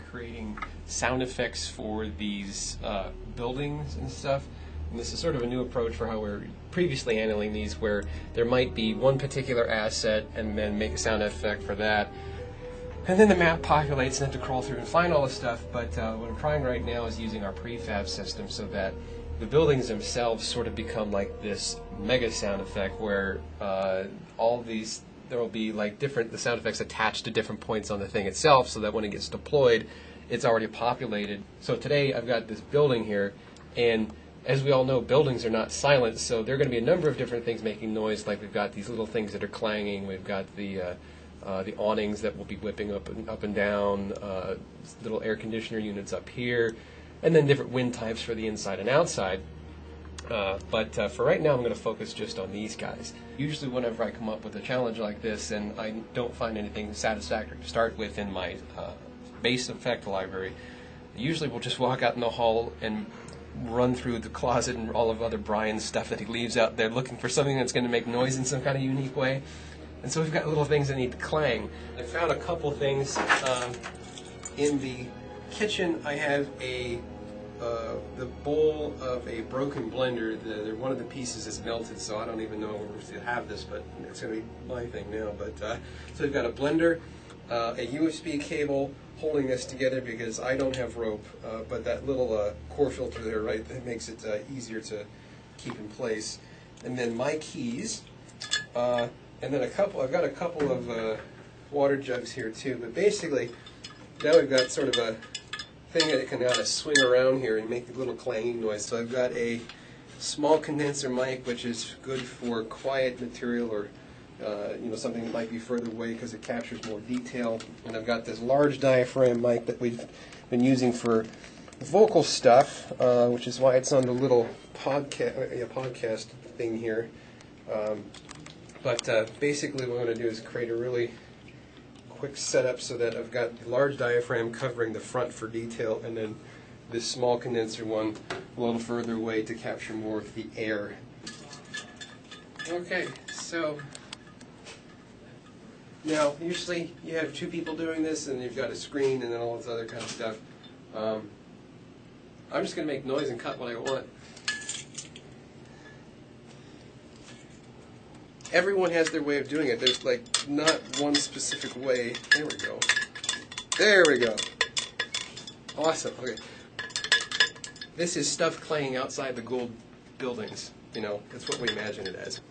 creating sound effects for these buildings and stuff. And this is sort of a new approach for how we're previously handling these, where there might be one particular asset and then make a sound effect for that. And then the map populates and have to crawl through and find all this stuff. But what I'm trying right now is using our prefab system so that the buildings themselves sort of become like this mega sound effect where all these, there will be like the sound effects attached to different points on the thing itself, so that when it gets deployed, it's already populated. So today I've got this building here, and as we all know, buildings are not silent, so there are going to be a number of different things making noise. Like we've got these little things that are clanging, we've got the awnings that will be whipping up and down, little air conditioner units up here, and then different wind types for the inside and outside. But for right now, I'm going to focus just on these guys. Usually whenever I come up with a challenge like this and I don't find anything satisfactory to start with in my base effect library, usually we'll just walk out in the hall and run through the closet and all of other Brian's stuff that he leaves out there looking for something that's going to make noise in some kind of unique way. And so we've got little things that need to clang. I found a couple things. In the kitchen, I have the bowl of a broken blender. One of the pieces is melted, so I don't even know if we have this, but it's going to be my thing now. But so we've got a blender, a USB cable holding this together because I don't have rope, but that little core filter there, right, that makes it easier to keep in place. And then my keys, and then I've got a couple of water jugs here too. But basically, now we've got sort of a thing that can kind of swing around here and make a little clanging noise. So I've got a small condenser mic, which is good for quiet material or something that might be further away because it captures more detail. And I've got this large diaphragm mic that we've been using for vocal stuff, which is why it's on the little podcast thing here. But basically what I'm going to do is create a really quick setup so that I've got the large diaphragm covering the front for detail, and then this small condenser one a little further away to capture more of the air. Okay, so now usually you have two people doing this and you've got a screen and then all this other kind of stuff. I'm just going to make noise and cut what I want. Everyone has their way of doing it. There's like not one specific way. There we go. There we go. Awesome. Okay. This is stuff clanging outside the gold buildings. That's what we imagine it as.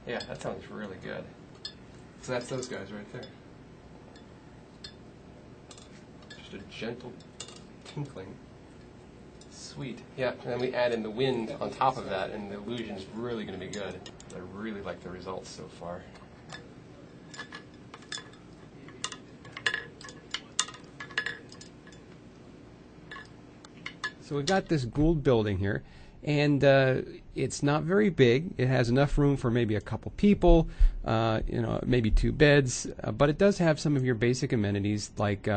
Yeah, that sounds really good. So that's those guys right there. Just a gentle tinkling. Sweet. Yeah, and then we add in the wind on top of that, and the illusion's really going to be good. I really like the results so far. So we've got this Gould building here, and it's not very big. It has enough room for maybe a couple people, maybe two beds, but it does have some of your basic amenities like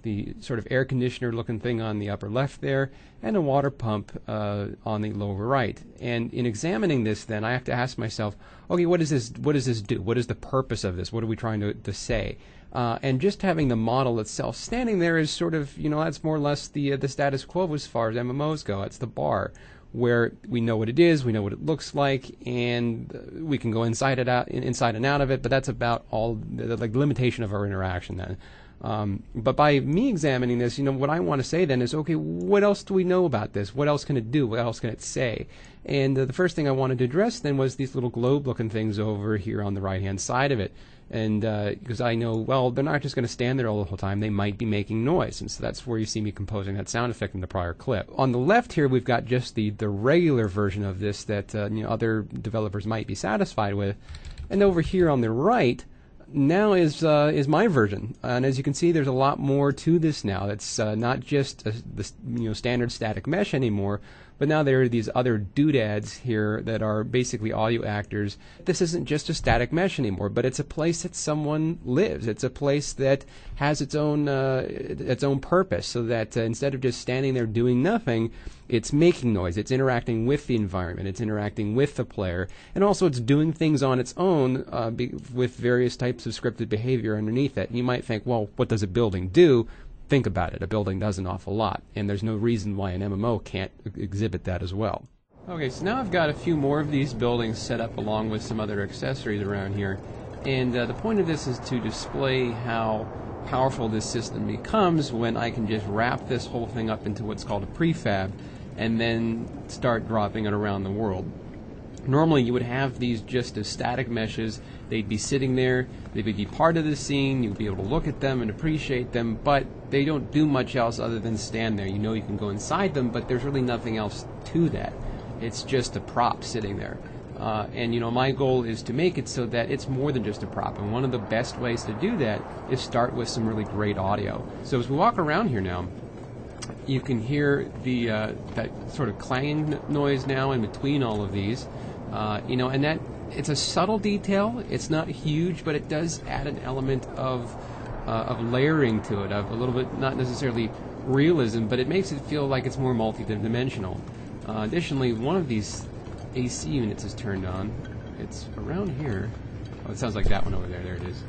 the sort of air conditioner looking thing on the upper left there, and a water pump on the lower right. And in examining this then, I have to ask myself, okay, what does this do? What is the purpose of this? What are we trying to say? And just having the model itself standing there is sort of, that's more or less the status quo as far as MMOs go. It's the bar where we know what it is, we know what it looks like, and we can go inside and out of it, but that's about all the limitation of our interaction then. But by me examining this, what I want to say then is, okay, what else do we know about this? What else can it do? What else can it say? And the first thing I wanted to address then was these little globe-looking things over here on the right-hand side of it. And because I know, well, they're not just going to stand there all the whole time. They might be making noise. And so that's where you see me composing that sound effect in the prior clip. On the left here, we've got just the regular version of this that other developers might be satisfied with. And over here on the right, now is my version, and as you can see, there's a lot more to this now. It's not just the standard static mesh anymore, but now there are these other doodads here that are basically audio actors. This isn't just a static mesh anymore, but it's a place that someone lives. It's a place that has its own purpose, so that instead of just standing there doing nothing, it's making noise, it's interacting with the environment, it's interacting with the player, and also it's doing things on its own with various types of scripted behavior underneath it. And you might think, well, what does a building do? Think about it. A building does an awful lot, and there's no reason why an MMO can't exhibit that as well. Okay, so now I've got a few more of these buildings set up along with some other accessories around here, and the point of this is to display how powerful this system becomes when I can just wrap this whole thing up into what's called a prefab and then start dropping it around the world. Normally you would have these just as static meshes. They'd be sitting there, they would be part of the scene, you'd be able to look at them and appreciate them, but they don't do much else other than stand there. You know you can go inside them, but there's really nothing else to that. It's just a prop sitting there. And you know, my goal is to make it so that it's more than just a prop, and one of the best ways to do that is start with some really great audio. So as we walk around here now, you can hear the that sort of clanging noise now in between all of these. You know, and that it's a subtle detail. It's not huge, but it does add an element of layering to it, of a little bit, not necessarily realism, but it makes it feel like it's more multi-dimensional. Additionally, one of these AC units is turned on. It's around here. Oh, it sounds like that one over there. There it is.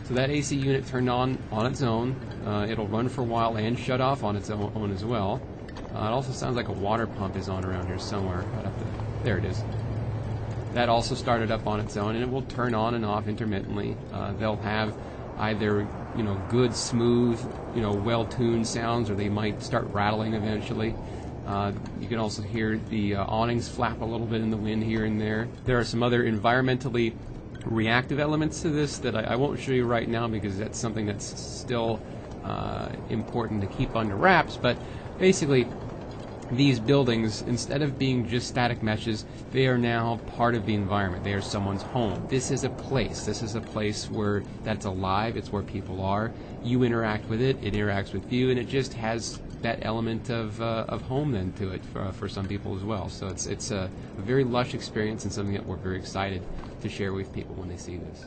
So that AC unit turned on its own. It'll run for a while and shut off on its own as well. It also sounds like a water pump is on around here somewhere. There it is. That also started up on its own, and it will turn on and off intermittently. They'll have either, you know, good, smooth, you know, well-tuned sounds, or they might start rattling eventually. You can also hear the awnings flap a little bit in the wind here and there. There are some other environmentally reactive elements to this that I won't show you right now because that's something that's still important to keep under wraps, but basically these buildings, instead of being just static meshes, they are now part of the environment. They are someone's home. This is a place. This is a place where that's alive. It's where people are. You interact with it. It interacts with you, and it just has that element of home then to it for some people as well. So it's a very lush experience and something that we're very excited to share with people when they see this.